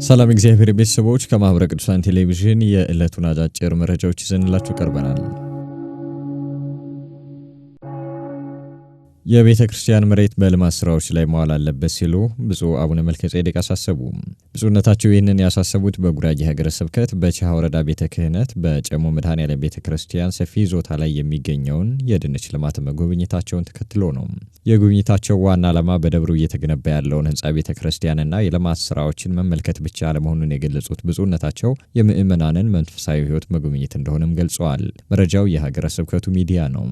ሰላም እግዚአብሔር ቤተሰቦች ከማህበረ ቅዱሳን ቴሌቪዥን የዕለቱን አጫጭር መረጃዎች ይዘንላችሁ ቀርበናል። የቤተ ክርስቲያን መሬት በልማት ስራዎች ላይ መዋል አለበት ሲሉ ብፁዕ አቡነ መልከጼዴቅ አሳሰቡ። ብፁዕነታቸው ይህንን ያሳሰቡት በጉራጌ ሀገረ ስብከት በቻሃ ወረዳ ቤተ ክህነት በጨሞ መድኃኔዓለም ቤተ ክርስቲያን ሰፊ ይዞታ ላይ የሚገኘውን የድንች ልማት መጎብኘታቸውን ተከትሎ ነው። የጉብኝታቸው ዋና ዓላማ በደብሩ እየተገነባ ያለውን ህንጻ ቤተ ክርስቲያንና የልማት ስራዎችን መመልከት ብቻ አለመሆኑን የገለጹት ብፁዕነታቸው የምእመናንን መንፈሳዊ ህይወት መጎብኘት እንደሆነም ገልጸዋል። መረጃው የሀገረ ስብከቱ ሚዲያ ነው።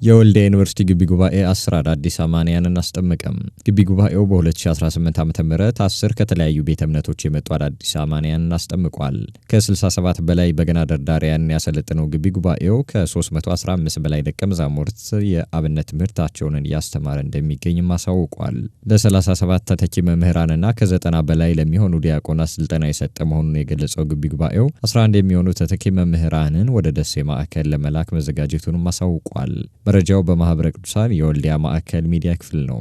የወልዲያ ዩኒቨርሲቲ ግቢ ጉባኤ 10 አዳዲስ አማንያንን አስጠመቀም። ግቢ ጉባኤው በ2018 ዓ.ም 10 ከተለያዩ ቤተ እምነቶች የመጡ አዳዲስ አማንያንን አስጠምቋል። ከ67 በላይ በገና ደርዳሪያን ያሰለጠነው ግቢ ጉባኤው ከ315 በላይ ደቀ መዛሙርት የአብነት ትምህርታቸውን እያስተማረ እንደሚገኝም አሳውቋል። ለ37 ተተኪ መምህራንና ከ90 በላይ ለሚሆኑ ዲያቆናት ስልጠና የሰጠ መሆኑን የገለጸው ግቢ ጉባኤው 11 የሚሆኑ ተተኪ መምህራንን ወደ ደሴ ማዕከል ለመላክ መዘጋጀቱንም አሳውቋል። መረጃው በማህበረ ቅዱሳን የወልዲያ ማዕከል ሚዲያ ክፍል ነው።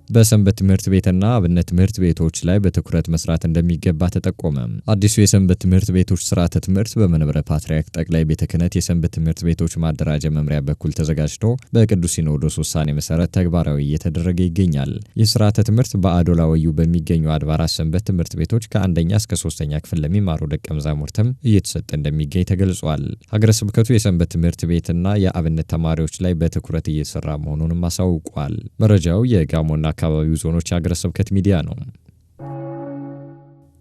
በሰንበት ትምህርት ቤትና አብነት ትምህርት ቤቶች ላይ በትኩረት መስራት እንደሚገባ ተጠቆመ። አዲሱ የሰንበት ትምህርት ቤቶች ስርዓተ ትምህርት በመንበረ ፓትርያርክ ጠቅላይ ቤተ ክህነት የሰንበት ትምህርት ቤቶች ማደራጃ መምሪያ በኩል ተዘጋጅቶ በቅዱስ ሲኖዶስ ውሳኔ መሰረት ተግባራዊ እየተደረገ ይገኛል። ይህ ስርዓተ ትምህርት በአዶላ ወዩ በሚገኙ አድባራት ሰንበት ትምህርት ቤቶች ከአንደኛ እስከ 3ኛ ክፍል ለሚማሩ ደቀ መዛሙርትም እየተሰጠ እንደሚገኝ ተገልጿል። ሀገረ ስብከቱ የሰንበት ትምህርት ቤትና የአብነት ተማሪዎች ላይ በትኩረት እየሰራ መሆኑንም አሳውቋል። መረጃው የጋሞና አካባቢው ዞኖች ሀገረ ስብከት ሚዲያ ነው።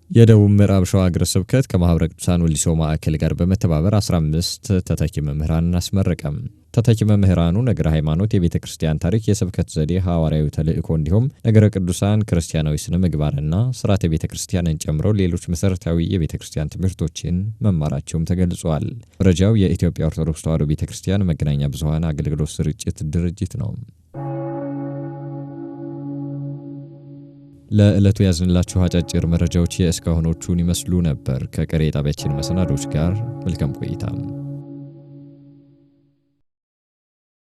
የደቡብ ምዕራብ ሸዋ ሀገረ ስብከት ከማህበረ ቅዱሳን ወሊሶ ማዕከል ጋር በመተባበር 15 ተተኪ መምህራንን አስመረቀም። ተተኪ መምህራኑ ነገረ ሃይማኖት፣ የቤተ ክርስቲያን ታሪክ፣ የስብከት ዘዴ፣ ሐዋርያዊ ተልእኮ እንዲሁም ነገረ ቅዱሳን፣ ክርስቲያናዊ ስነ ምግባርና ስርዓተ ቤተ ክርስቲያንን ጨምሮ ሌሎች መሰረታዊ የቤተ ክርስቲያን ትምህርቶችን መማራቸውም ተገልጿል። መረጃው የኢትዮጵያ ኦርቶዶክስ ተዋሕዶ ቤተ ክርስቲያን መገናኛ ብዙኃን አገልግሎት ስርጭት ድርጅት ነው። ለዕለቱ ያዝንላችሁ አጫጭር መረጃዎች የእስካሁኖቹን ይመስሉ ነበር። ከቀሪ ጣቢያችን መሰናዶች ጋር መልካም ቆይታ።